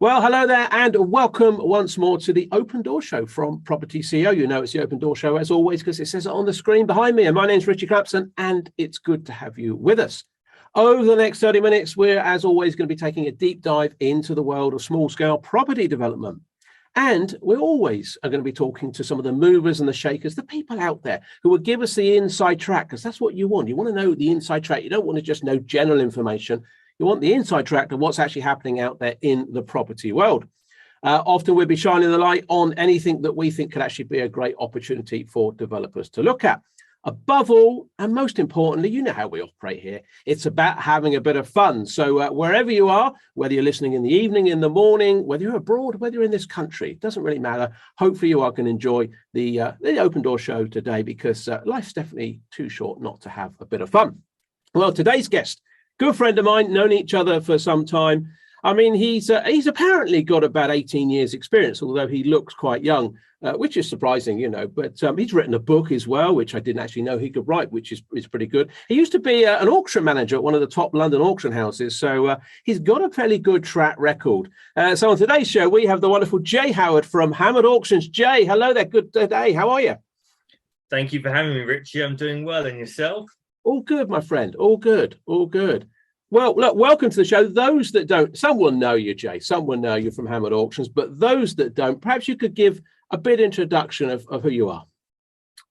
Well, hello there and welcome once more to the Open Door Show from Property CEO. You know it's the Open Door Show as always because it says it on the screen behind me. And my name's Ritchie Clapson and it's good to have you with us. Over the next 30 minutes, we're as always going to be taking a deep dive into the world of small-scale property development. And we always are going to be talking to some of the movers and the shakers, the people out there who will give us the inside track, because that's what you want. You want to know the inside track. You don't want to just know general information. You want the inside track of what's actually happening out there in the property world. Often we'll be shining the light on anything that we think could actually be a great opportunity for developers to look at. Above all, and most importantly, you know how we operate here. It's about having a bit of fun. So wherever you are, whether you're listening in the evening, in the morning, whether you're abroad, whether you're in this country, it doesn't really matter. Hopefully you are going to enjoy the Open Door Show today because life's definitely too short not to have a bit of fun. Well, today's guest, good friend of mine, known each other for some time. I mean, he's apparently got about 18 years experience, although he looks quite young, which is surprising, you know, but he's written a book as well, which I didn't actually know he could write, which is pretty good. He used to be an auction manager at one of the top London auction houses. So he's got a fairly good track record. So on today's show, we have the wonderful Jay Howard from Hammered Auctions. Jay, hello there. Good day. How are you? Thank you for having me, Richie. I'm doing well. And yourself? All good, my friend. All good. All good. Well, look, welcome to the show. Those that don't, some will know you, Jay. Some will know you from Hammered Auctions, but those that don't, perhaps you could give a bit introduction of who you are.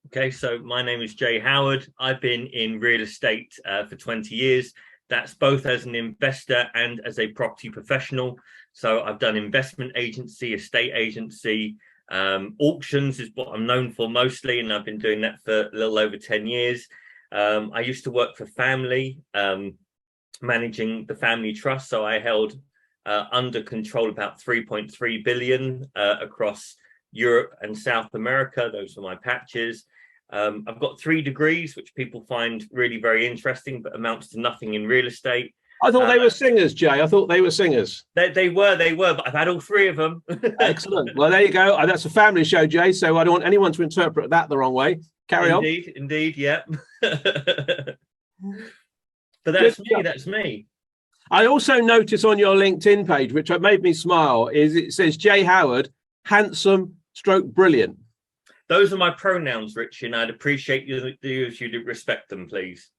Okay, so my name is Jay Howard. I've been in real estate for 20 years. That's both as an investor and as a property professional. So I've done investment agency, estate agency, auctions is what I'm known for mostly, and I've been doing that for a little over 10 years. I used to work for family, managing the family trust. So I held under control about 3.3 billion across Europe and South America. Those were my patches. I've got 3 degrees, which people find really very interesting, but amounts to nothing in real estate. I thought they were singers, Jay. I thought they were singers. They were, but I've had all 3 of them. Excellent. Well, there you go. That's a family show, Jay. So I don't want anyone to interpret that the wrong way. Carry on. Indeed, yeah. But that's me. I also notice on your LinkedIn page, which made me smile, is it says Jay Howard, handsome stroke brilliant. Those are my pronouns, Rich, and I'd appreciate you if you'd respect them, please.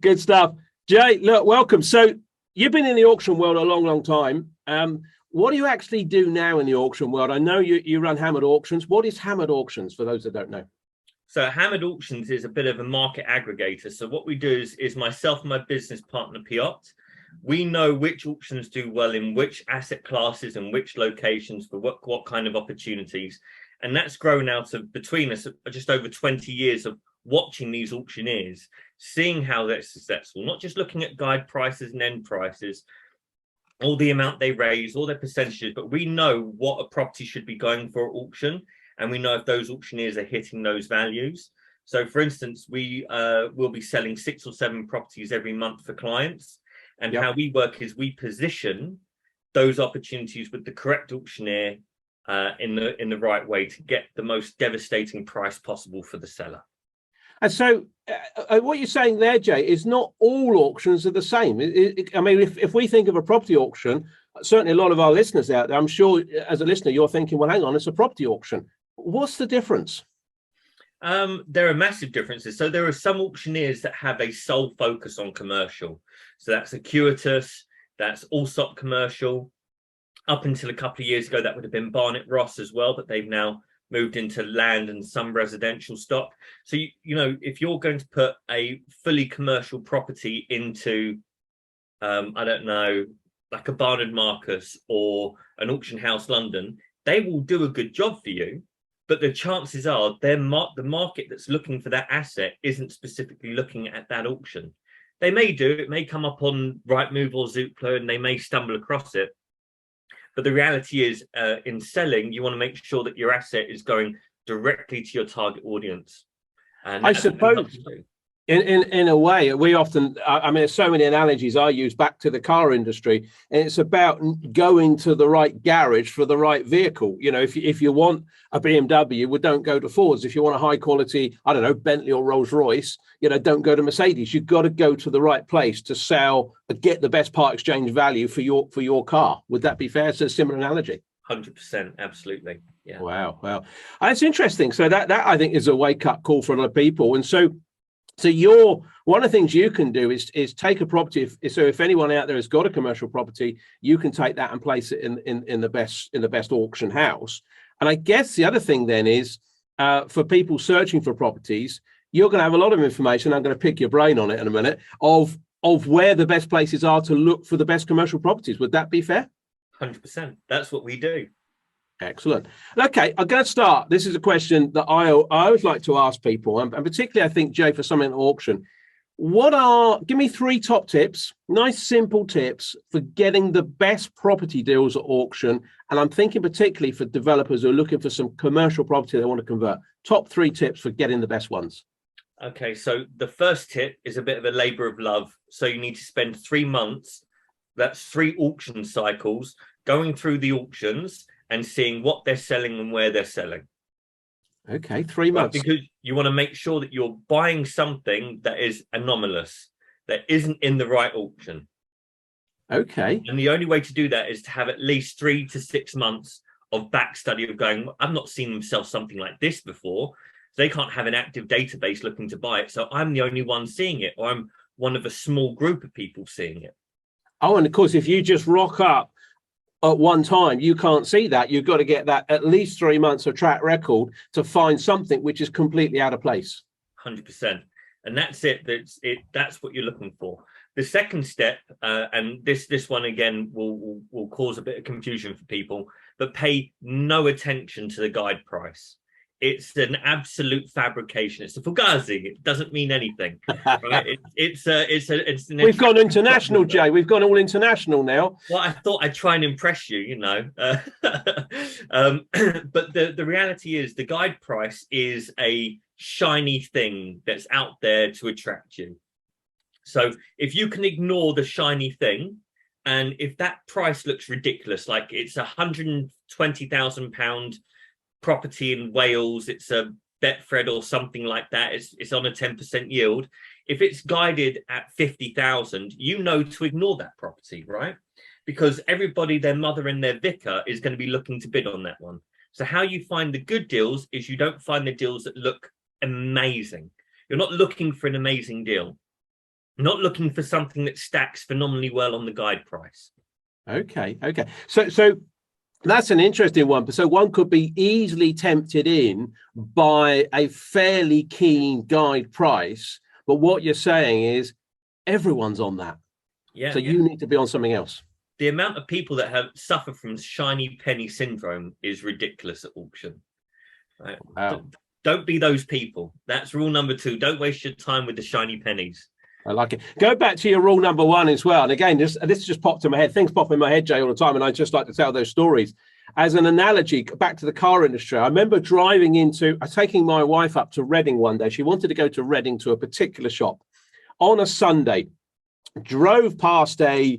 Good stuff. Jay, look, welcome. So you've been in the auction world a long, long time. What do you actually do now in the auction world? I know you run Hammered Auctions. What is Hammered Auctions for those that don't know? So Hammered Auctions is a bit of a market aggregator. So what we do is myself and my business partner, Piot, we know which auctions do well in which asset classes and which locations for what kind of opportunities. And that's grown out of between us just over 20 years of watching these auctioneers, seeing how they're successful, not just looking at guide prices and end prices, all the amount they raise, all their percentages, but we know what a property should be going for at auction. And we know if those auctioneers are hitting those values. So, for instance, we will be selling 6 or 7 properties every month for clients. And how we work is we position those opportunities with the correct auctioneer in the right way to get the most devastating price possible for the seller. And so what you're saying there, Jay, is not all auctions are the same. I mean, if we think of a property auction, certainly a lot of our listeners out there, I'm sure as a listener, you're thinking, well, hang on, it's a property auction. What's the difference? There are massive differences. So there are some auctioneers that have a sole focus on commercial. So that's Acuitas, that's Allsop Commercial. Up until a couple of years ago, that would have been Barnett Ross as well, but they've now moved into land and some residential stock. So, you know, if you're going to put a fully commercial property into, I don't know, like a Barnard Marcus or an Auction House London, they will do a good job for you. But the chances are the market that's looking for that asset isn't specifically looking at that auction. They may do, it may come up on Rightmove or Zoopla and they may stumble across it. But the reality is in selling, you want to make sure that your asset is going directly to your target audience. And I suppose In a way, we often, I mean, there's so many analogies I use back to the car industry, and it's about going to the right garage for the right vehicle. You know, if you want a BMW, well, don't go to Fords. If you want a high quality, I don't know, Bentley or Rolls Royce, you know, don't go to Mercedes. You've got to go to the right place to sell, get the best part exchange value for your car. Would that be fair? It's a similar analogy. 100%, absolutely. Yeah. Wow. That's interesting. So that I think is a wake up call for a lot of people, and so you're one of the things you can do is take a property. If anyone out there has got a commercial property, you can take that and place it in the best auction house. And I guess the other thing then is for people searching for properties, you're going to have a lot of information. I'm going to pick your brain on it in a minute of where the best places are to look for the best commercial properties. Would that be fair? 100%. That's what we do. Excellent. Okay, I'm going to start. This is a question that I always like to ask people, and particularly I think, Jay, for something at auction. Give me 3 top tips, nice simple tips for getting the best property deals at auction. And I'm thinking particularly for developers who are looking for some commercial property they want to convert. Top 3 tips for getting the best ones. Okay, so the first tip is a bit of a labor of love. So you need to spend 3 months, that's 3 auction cycles, going through the auctions and seeing what they're selling and where they're selling. Okay, 3 months. Because you want to make sure that you're buying something that is anomalous, that isn't in the right auction. Okay. And the only way to do that is to have at least 3 to 6 months of back study of going, I've not seen them sell something like this before. They can't have an active database looking to buy it. So I'm the only one seeing it, or I'm one of a small group of people seeing it. Oh, and of course, if you just rock up at one time, you can't see that. You've got to get that at least 3 months of track record to find something which is completely out of place. 100%. And that's it. That's what you're looking for. The second step, and this one again will cause a bit of confusion for people, but pay no attention to the guide price. It's an absolute fabrication. It's a fugazi. It doesn't mean anything. Right? We've gone international, Jay. We've gone all international now. Well, I thought I'd try and impress you, you know. But the reality is the guide price is a shiny thing that's out there to attract you. So if you can ignore the shiny thing, and if that price looks ridiculous, like it's £120,000 property in Wales, it's a Betfred or something like that, it's on a 10% yield. If it's guided at 50,000, you know to ignore that property, right? Because everybody, their mother and their vicar is going to be looking to bid on that one. So how you find the good deals is you don't find the deals that look amazing. You're not looking for an amazing deal. You're not looking for something that stacks phenomenally well on the guide price. Okay. So that's an interesting one. So one could be easily tempted in by a fairly keen guide price, but what you're saying is everyone's on that. Yeah. So you need to be on something else. The amount of people that suffer from shiny penny syndrome is ridiculous at auction. Right? Wow. Don't be those people. That's rule number 2. Don't waste your time with the shiny pennies. I like it. Go back to your rule number 1 as well. And again, this just popped in my head. Things pop in my head, Jay, all the time. And I just like to tell those stories. As an analogy, back to the car industry, I remember taking my wife up to Reading one day. She wanted to go to Reading to a particular shop on a Sunday. Drove past a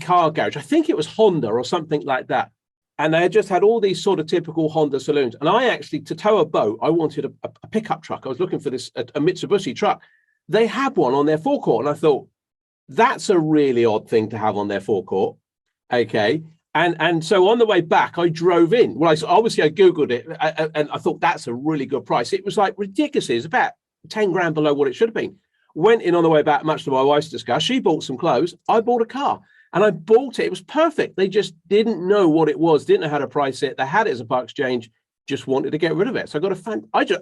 car garage. I think it was Honda or something like that. And they had just had all these sort of typical Honda saloons. And I actually, to tow a boat, I wanted a pickup truck. I was looking for a Mitsubishi truck. They had one on their forecourt. And I thought, that's a really odd thing to have on their forecourt. Okay. And so on the way back, I drove in. Well, obviously I Googled it and I thought that's a really good price. It was like ridiculous. It was about 10 grand below what it should have been. Went in on the way back, much to my wife's disgust. She bought some clothes. I bought a car and I bought it. It was perfect. They just didn't know what it was, didn't know how to price it. They had it as a part exchange, just wanted to get rid of it. So I got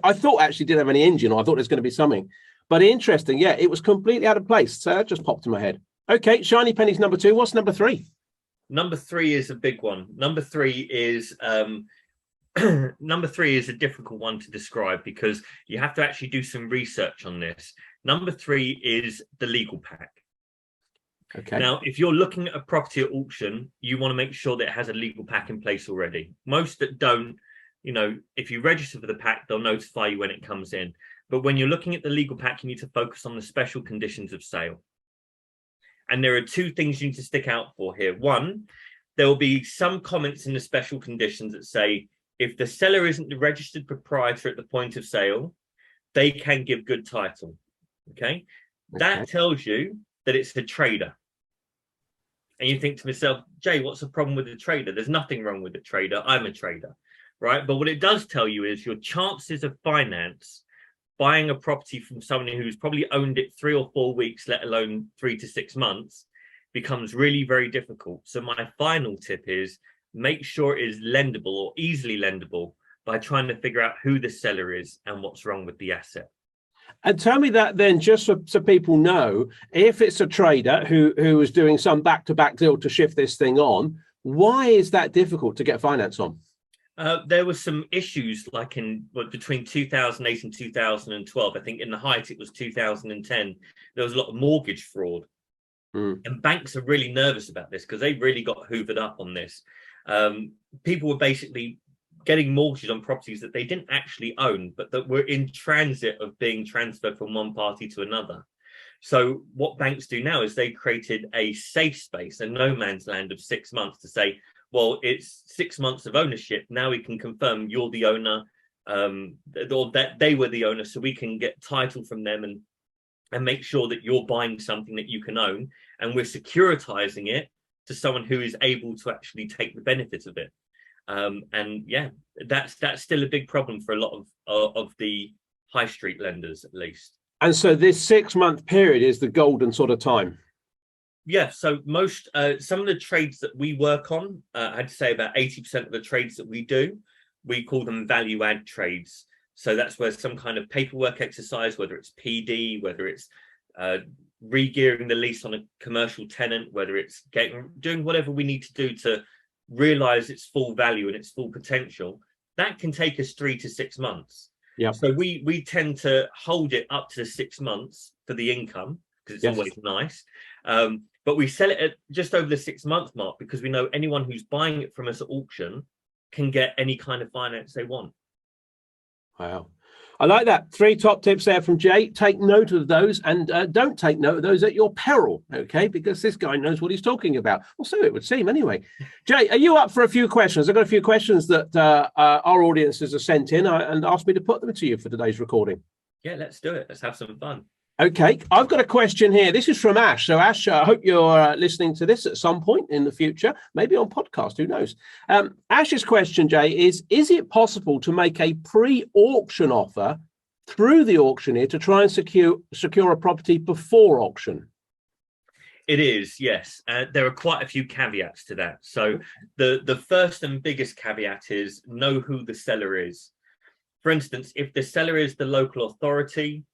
I thought actually didn't have any engine, or I thought there's going to be something. But interesting, yeah, it was completely out of place. So that just popped in my head. Okay, shiny pennies number 2. What's number 3? Number 3 is a big one. Number 3 is number 3 is a difficult one to describe because you have to actually do some research on this. Number 3 is the legal pack. Okay. Now, if you're looking at a property at auction, you want to make sure that it has a legal pack in place already. Most that don't, you know, if you register for the pack, they'll notify you when it comes in. But when you're looking at the legal pack, you need to focus on the special conditions of sale. And there are two things you need to stick out for here. One, there will be some comments in the special conditions that say, if the seller isn't the registered proprietor at the point of sale, they can give good title. Okay. That tells you that it's the trader. And you think to yourself, Jay, what's the problem with the trader? There's nothing wrong with the trader. I'm a trader, right? But what it does tell you is your chances of finance buying a property from someone who's probably owned it 3 or 4 weeks, let alone 3 to 6 months, becomes really very difficult. So my final tip is make sure it is lendable or easily lendable by trying to figure out who the seller is and what's wrong with the asset. And tell me that then, just so people know, if it's a trader who is doing some back-to-back deal to shift this thing on, why is that difficult to get finance on? There were some issues like between 2008 and 2012. I think in the height it was 2010. There was a lot of mortgage fraud. And banks are really nervous about this because they really got hoovered up on this. People were basically getting mortgages on properties that they didn't actually own, but that were in transit of being transferred from one party to another. So what banks do now is they created a safe space, a no man's land of 6 months to say, well, it's 6 months of ownership. Now we can confirm you're the owner, or that they were the owner, so we can get title from them and make sure that you're buying something that you can own. And we're securitizing it to someone who is able to actually take the benefit of it. And yeah, that's still a big problem for a lot of the high street lenders, at least. And so this 6 month period is the golden sort of time. Yeah, so most some of the trades that we work on, I'd say about 80% of the trades that we do, we call them value add trades. So that's where some kind of paperwork exercise, whether it's PD, whether it's re-gearing the lease on a commercial tenant, whether it's doing whatever we need to do to realize its full value and its full potential, that can take us 3 to 6 months. Yeah. So we tend to hold it up to 6 months for the income because it's always nice. But we sell it at just over the 6 month mark because we know anyone who's buying it from us at auction can get any kind of finance they want. Wow. I like that. 3 top tips there from Jay. Take note of those, and don't take note of those at your peril, okay? Because this guy knows what he's talking about. Well, so it would seem anyway. Jay, are you up for a few questions? I've got a few questions that our audiences have sent in and asked me to put them to you for today's recording. Yeah, let's do it. Let's have some fun. Okay, I've got a question here. This is from Ash. So Ash, I hope you're listening to this at some point in the future, maybe on podcast, who knows? Ash's question, Jay, is it possible to make a pre-auction offer through the auctioneer to try and secure a property before auction? It is, yes. There are quite a few caveats to that. So the first and biggest caveat is know who the seller is. For instance, if the seller is the local authority,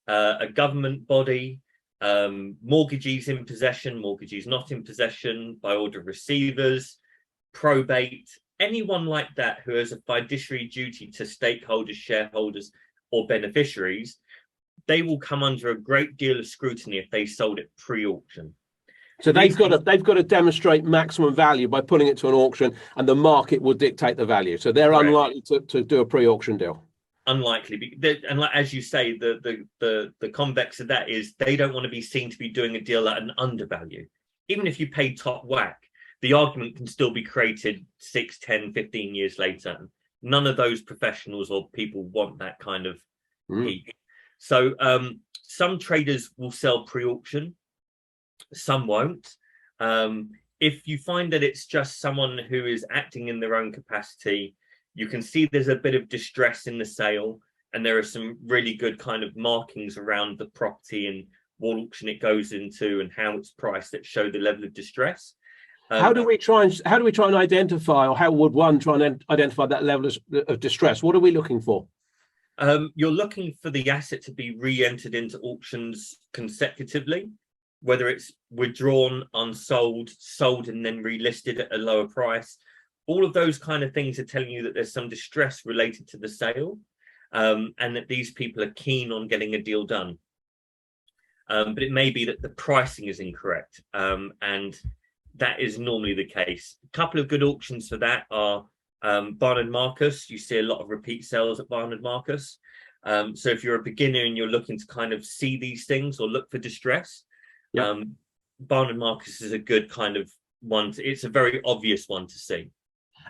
a government body, mortgagees in possession, mortgagees not in possession, by order of receivers, probate, anyone like that who has a fiduciary duty to stakeholders, shareholders, or beneficiaries, they will come under a great deal of scrutiny if they sold it pre-auction. So they've got to demonstrate maximum value by putting it to an auction, and the market will dictate the value. So they're unlikely to do a pre-auction deal. Unlikely, and like, as you say, the convex of that is they don't want to be seen to be doing a deal at an undervalue. Even if you pay top whack, the argument can still be created 6, 10, 15 years later. None of those professionals or people want that kind of heat. So some traders will sell pre-auction, some won't. If you find that it's just someone who is acting in their own capacity, you can see there's a bit of distress in the sale, and there are some really good kind of markings around the property and what auction it goes into and how it's priced that show the level of distress. How do we try and identify, or how would one try and identify that level of distress? What are we looking for? You're looking for the asset to be re-entered into auctions consecutively, whether it's withdrawn, unsold, sold, and then relisted at a lower price. All of those kind of things are telling you that there's some distress related to the sale, and that these people are keen on getting a deal done. But it may be that the pricing is incorrect, and that is normally the case. A couple of good auctions for that are Barnard Marcus. You see a lot of repeat sales at Barnard Marcus. So if you're a beginner and you're looking to kind of see these things or look for distress, Yep. Barnard Marcus is a good kind of one. It's a very obvious one to see.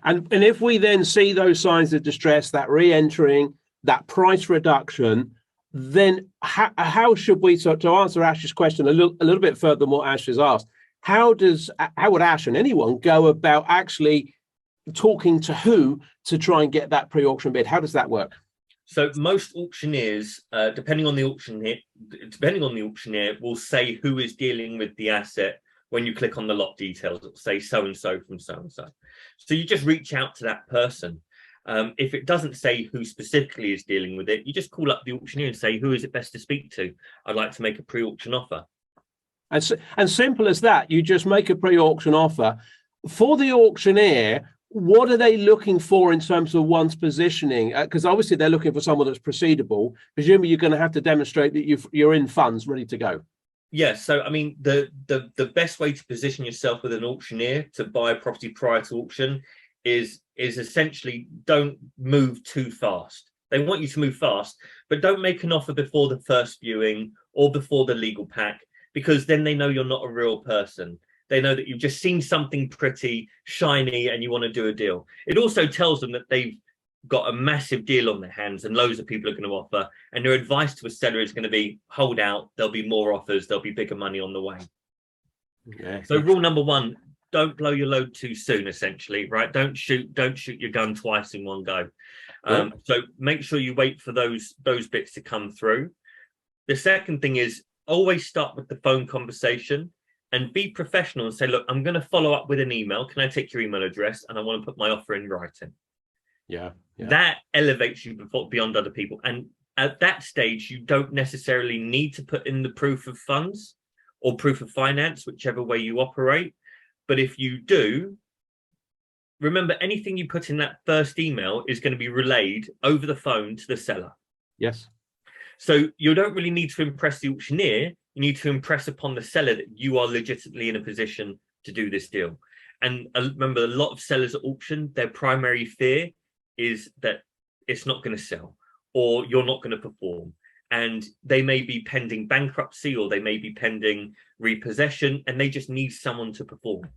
And if we then see those signs of distress, that re-entering, that price reduction, then how should we, so to answer Ash's question a little bit further than what Ash has asked, how would Ash and anyone go about actually talking to who to try and get that pre-auction bid? How does that work? So most auctioneers, depending on the auctioneer, will say who is dealing with the asset. When you click on the lot details, it'll say so and so from so and so. So you just reach out to that person. If it doesn't say who specifically is dealing with it, you just call up the auctioneer and say, who is it best to speak to? I'd like to make a pre-auction offer. And simple as that, you just make a pre-auction offer. For the auctioneer, what are they looking for in terms of one's positioning? Because obviously they're looking for someone that's proceedable. Presumably you're going to have to demonstrate that you're in funds ready to go. Yeah, so I mean, the best way to position yourself with an auctioneer to buy a property prior to auction is essentially don't move too fast. They want you to move fast, but don't make an offer before the first viewing or before the legal pack, because then they know you're not a real person. They know that you've just seen something pretty shiny and you want to do a deal. It also tells them that they've got a massive deal on their hands and loads of people are going to offer, and their advice to a seller is going to be hold out, there'll be more offers, there'll be bigger money on the way. Yeah. So rule number one, don't blow your load too soon, essentially, right? Don't shoot your gun twice in one go. So make sure you wait for those bits to come through. The second thing is always start with the phone conversation and be professional and say, look, I'm going to follow up with an email. Can I take your email address? And I want to put my offer in writing. Yeah. That elevates you beyond other people. And at that stage, you don't necessarily need to put in the proof of funds or proof of finance, whichever way you operate. But if you do, remember, anything you put in that first email is going to be relayed over the phone to the seller. Yes. So you don't really need to impress the auctioneer. You need to impress upon the seller that you are legitimately in a position to do this deal. And remember, a lot of sellers at auction, their primary fear is that it's not going to sell or you're not going to perform. And they may be pending bankruptcy or they may be pending repossession, and they just need someone to perform.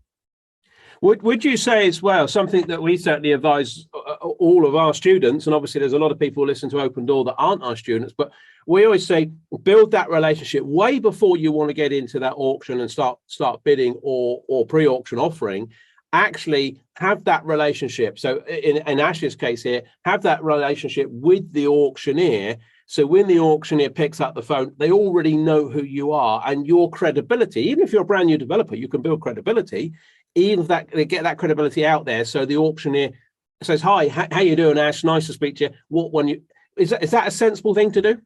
Would you say as well, something that we certainly advise all of our students, and obviously there's a lot of people who listen to Open Door that aren't our students, but we always say build that relationship way before you want to get into that auction and start bidding or pre-auction offering. Actually have that relationship. So in Ash's case here, have that relationship with the auctioneer. So when the auctioneer picks up the phone, they already know who you are and your credibility. Even if you're a brand new developer, you can build credibility. Even if they get that credibility out there. So the auctioneer says, hi, how you doing, Ash? Nice to speak to you. Is that a sensible thing to do?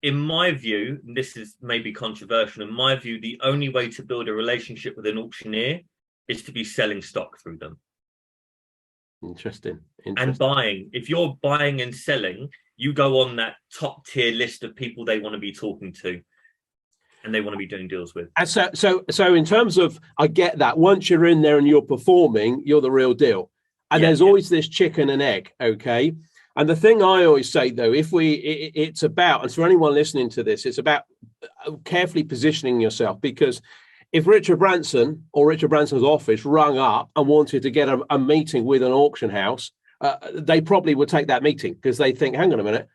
In my view, and this is maybe controversial, in my view, the only way to build a relationship with an auctioneer is to be selling stock through them. Interesting. And buying. If you're buying and selling, you go on that top tier list of people they want to be talking to and they want to be doing deals with. And so in terms of, I get that once you're in there and you're performing, you're the real deal. And there's always this chicken and egg. Okay. And the thing I always say, though, it's about, and for anyone listening to this, it's about carefully positioning yourself, because if Richard Branson or Richard Branson's office rung up and wanted to get a meeting with an auction house, they probably would take that meeting because they think, hang on a minute,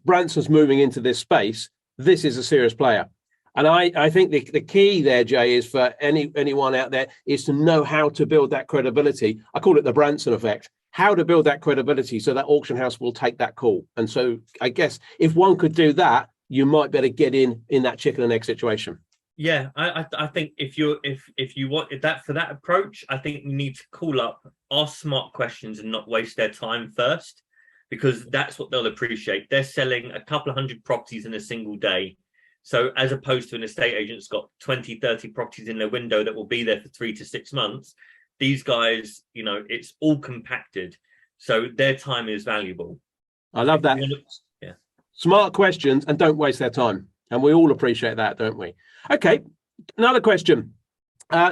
Branson's moving into this space. This is a serious player. And I think the key there, Jay, is for anyone out there is to know how to build that credibility. I call it the Branson effect. How to build that credibility so that auction house will take that call. And so I guess if one could do that, you might better get in that chicken and egg situation. Yeah, I think if you want that for that approach, I think you need to call up, ask smart questions and not waste their time first, because that's what they'll appreciate. They're selling a couple of hundred properties in a single day. So as opposed to an estate agent's got 20, 30 properties in their window that will be there for 3 to 6 months, these guys, it's all compacted. So their time is valuable. I love that. Yeah. Smart questions and don't waste their time. And we all appreciate that, don't we? Okay, another question.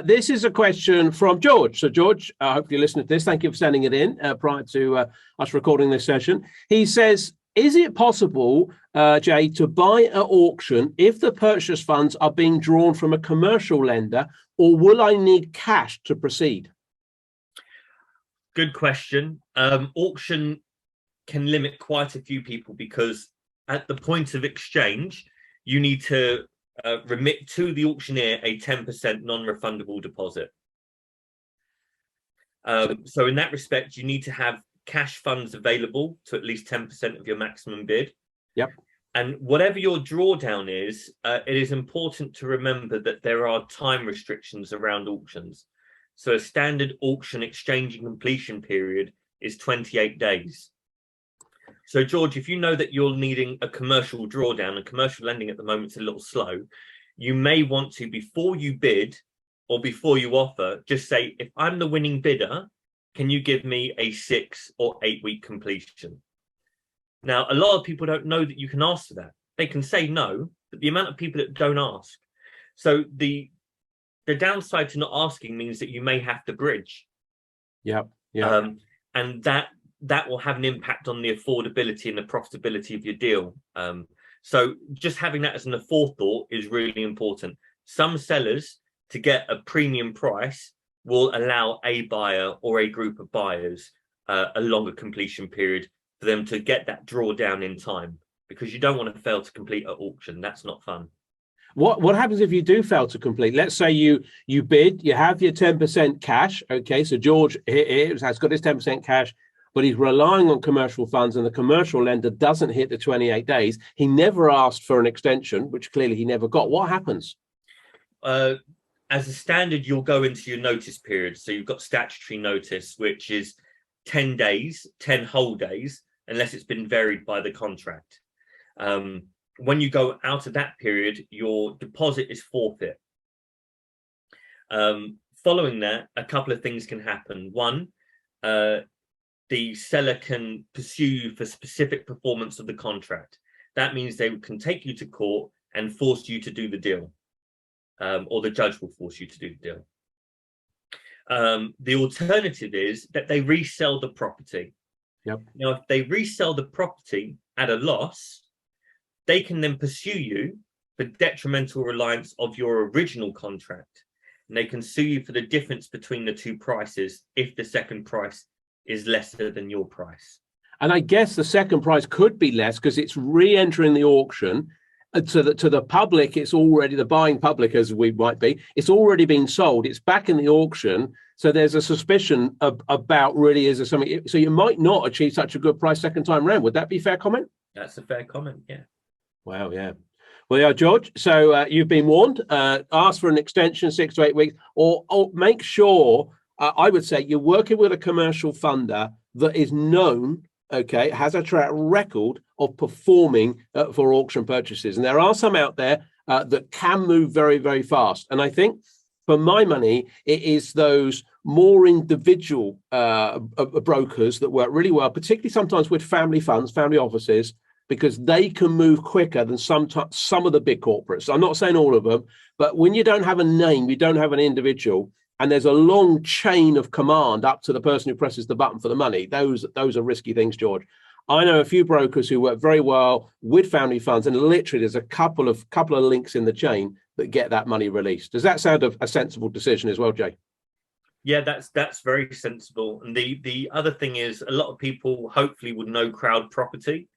This is a question from George. So George, I hope you're listening to this. Thank you for sending it in prior to us recording this session. He says, Is it possible, Jay, to buy at auction if the purchase funds are being drawn from a commercial lender, or will I need cash to proceed? Good question. Auction can limit quite a few people because at the point of exchange, you need to remit to the auctioneer a 10% non-refundable deposit. So in that respect, you need to have cash funds available to at least 10% of your maximum bid. Yep. And whatever your drawdown is, it is important to remember that there are time restrictions around auctions. So a standard auction exchange and completion period is 28 days. So George, if you know that you're needing a commercial drawdown, and commercial lending at the moment is a little slow, you may want to, before you bid or before you offer, just say, if I'm the winning bidder, can you give me a 6 or 8 week completion? Now, a lot of people don't know that you can ask for that. They can say no, but the amount of people that don't ask. So the downside to not asking means that you may have to bridge. Yeah. Yeah. And that will have an impact on the affordability and the profitability of your deal. So just having that as an forethought is really important. Some sellers, to get a premium price, will allow a buyer or a group of buyers a longer completion period for them to get that drawdown in time, because you don't want to fail to complete at auction. That's not fun. What happens if you do fail to complete? Let's say you bid, you have your 10% cash. Okay, so George has got his 10% cash, but he's relying on commercial funds, and the commercial lender doesn't hit the 28 days. He never asked for an extension, which clearly he never got. What happens? As a standard, you'll go into your notice period. So you've got statutory notice, which is 10 days, 10 whole days, unless it's been varied by the contract. When you go out of that period, your deposit is forfeit. Following that, a couple of things can happen. One, the seller can pursue you for specific performance of the contract. That means they can take you to court and force you to do the deal. Or the judge will force you to do the deal. The alternative is that they resell the property. Yep. Now, if they resell the property at a loss, they can then pursue you for detrimental reliance of your original contract. And they can sue you for the difference between the two prices if the second price is lesser than your price. And I guess the second price could be less because it's re-entering the auction. To the public, it's already, the buying public, as we might be, it's already been sold. It's back in the auction. So there's a suspicion about really, is there something? So you might not achieve such a good price second time round. Would that be a fair comment? That's a fair comment, yeah. Wow, yeah. Well, yeah, George, so you've been warned. Ask for an extension, 6 to 8 weeks, or make sure, I would say, you're working with a commercial funder that is known, okay, has a track record of performing for auction purchases. And there are some out there that can move very, very fast. And I think for my money, it is those more individual brokers that work really well, particularly sometimes with family funds, family offices, because they can move quicker than some of the big corporates. I'm not saying all of them, but when you don't have a name, you don't have an individual, and there's a long chain of command up to the person who presses the button for the money, those are risky things, George. I know a few brokers who work very well with family funds, and literally there's a couple of links in the chain that get that money released. Does that sound a sensible decision as well, Jay? Yeah, that's very sensible. And the other thing is, a lot of people hopefully would know Crowd Property.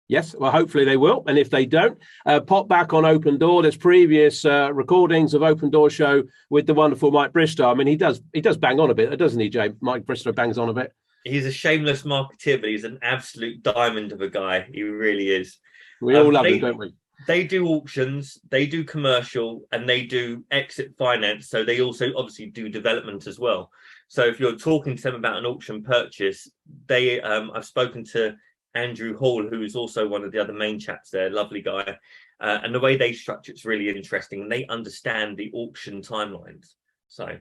Yes, well, hopefully they will. And if they don't, pop back on Open Door. There's previous recordings of Open Door show with the wonderful Mike Bristow. I mean, he does bang on a bit, doesn't he, Jay? Mike Bristow bangs on a bit. He's a shameless marketeer, but he's an absolute diamond of a guy. He really is. We all love him, don't we? They do auctions, they do commercial, and they do exit finance. So they also obviously do development as well. So if you're talking to them about an auction purchase, I've spoken to Andrew Hall, who is also one of the other main chaps there, lovely guy. And the way they structure it's really interesting. And they understand the auction timelines. So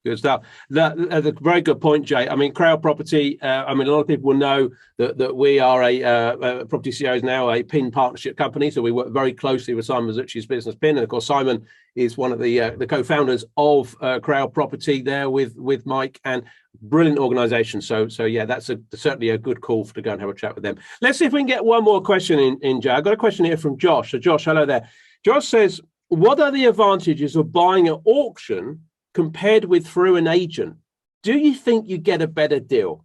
Good stuff. That's a very good point, Jay. I mean, Crowd Property, a lot of people will know that we are a Property CEO is now a PIN partnership company. So we work very closely with Simon Ritchie's business PIN. And of course, Simon is one of the co-founders of Crowd Property there with Mike, and brilliant organization. So yeah, that's certainly a good call to go and have a chat with them. Let's see if we can get one more question in, Jay. I've got a question here from Josh. So Josh, hello there. Josh says, what are the advantages of buying at auction compared with through an agent? Do you think you get a better deal?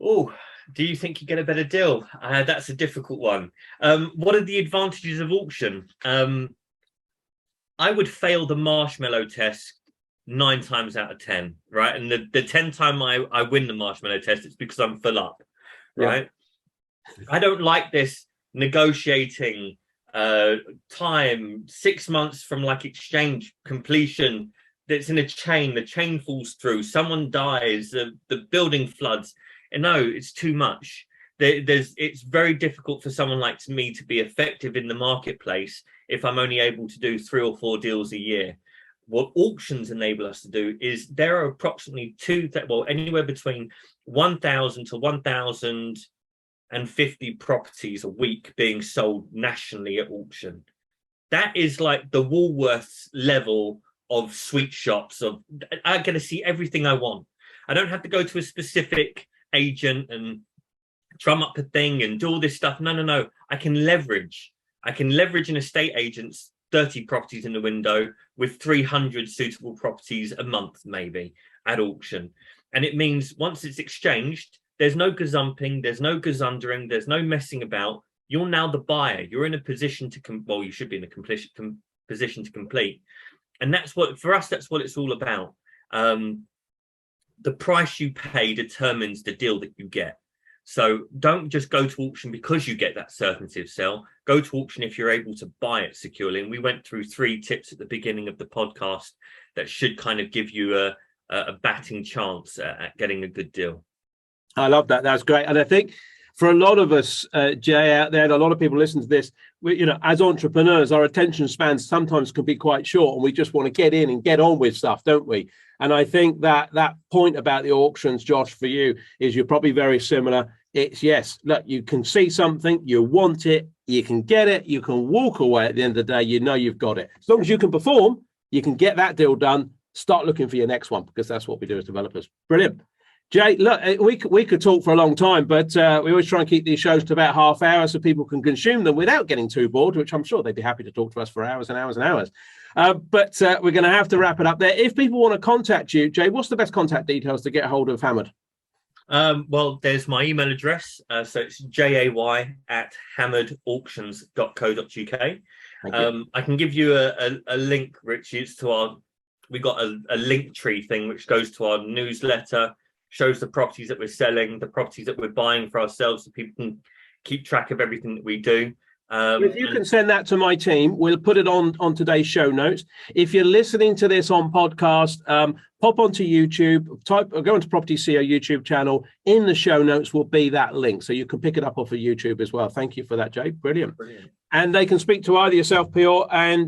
Oh, do you think you get a better deal? That's a difficult one. What are the advantages of auction? I would fail the marshmallow test 9 times out of 10, right? And the 10th time I win the marshmallow test, it's because I'm full up, right? Yeah. I don't like this negotiating time 6 months from like exchange completion. That's in a chain. The chain falls through. Someone dies. The building floods. And no, it's too much. It's very difficult for someone like me to be effective in the marketplace if I'm only able to do 3 or 4 deals a year. What auctions enable us to do is there are approximately anywhere between 1,000 to 1,050 properties a week being sold nationally at auction. That is like the Woolworths level of sweet shops. I'm going to see everything I want. I don't have to go to a specific agent and drum up a thing and do all this stuff. No. I can leverage an estate agent's 30 properties in the window with 300 suitable properties a month, maybe at auction. And it means once it's exchanged, there's no gazumping, there's no gazundering, there's no messing about. You're now the buyer. You're in a position to you should be in a position to complete. And that's what, for us, that's what it's all about. The price you pay determines the deal that you get. So don't just go to auction because you get that certainty of sale. Go to auction if you're able to buy it securely. And we went through 3 tips at the beginning of the podcast that should kind of give you a batting chance at getting a good deal. I love that. That's great. And I think for a lot of us, Jay, out there, and a lot of people listen to this, as entrepreneurs, our attention spans sometimes can be quite short, and we just want to get in and get on with stuff, don't we? And I think that point about the auctions, Josh, for you is you're probably very similar. It's yes, look, you can see something, you want it, you can get it, you can walk away at the end of the day, you've got it. As long as you can perform, you can get that deal done, start looking for your next one, because that's what we do as developers. Brilliant. Jay, look, we could talk for a long time, but we always try and keep these shows to about half hour so people can consume them without getting too bored, which I'm sure they'd be happy to talk to us for hours and hours and hours. But we're going to have to wrap it up there. If people want to contact you, Jay, what's the best contact details to get hold of Hammered? Well, there's my email address. So it's jay@hammeredauctions.co.uk. I can give you a link, Richie. It's to we got a link tree thing, which goes to our newsletter, shows the properties that we're selling, the properties that we're buying for ourselves, so people can keep track of everything that we do. If you can send that to my team, we'll put it on today's show notes. If you're listening to this on podcast, pop onto YouTube, go onto propertyCEO YouTube channel. In the show notes will be that link, so you can pick it up off of YouTube as well. Thank you for that, Jay. Brilliant. And they can speak to either yourself, Pior, and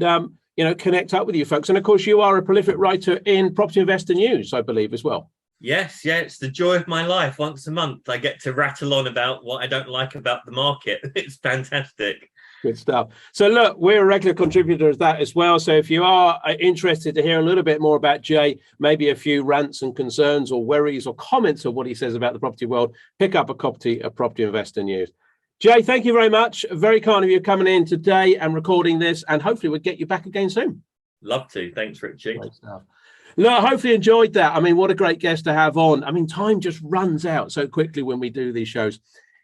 connect up with you folks. And of course, you are a prolific writer in Property Investor News, I believe, as well. Yes, it's the joy of my life. Once a month, I get to rattle on about what I don't like about the market. It's fantastic. Good stuff. So look, we're a regular contributor to that as well. So if you are interested to hear a little bit more about Jay, maybe a few rants and concerns or worries or comments of what he says about the property world, pick up a copy of Property Investor News. Jay, thank you very much. Very kind of you coming in today and recording this, and hopefully we'll get you back again soon. Love to. Thanks, Richie. Great stuff. Look, hopefully enjoyed that. I mean, what a great guest to have on. I mean, time just runs out so quickly when we do these shows.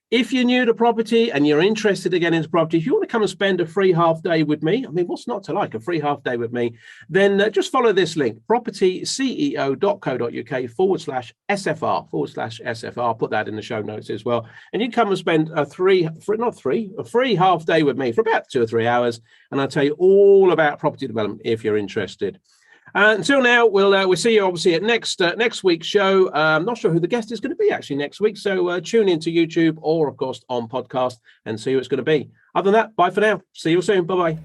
If you're new to property and you're interested to get into property, if you want to come and spend a free half day with me, I mean, what's not to like a free half day with me, then just follow this link, propertyceo.co.uk/SFR. I'll put that in the show notes as well. And you can come and spend a free half day with me for about 2 or 3 hours. And I'll tell you all about property development if you're interested. Until now, we'll see you obviously at next week's show. I'm not sure who the guest is going to be actually next week, so tune into YouTube or, of course, on podcast and see who it's going to be. Other than that, bye for now. See you soon. Bye-bye.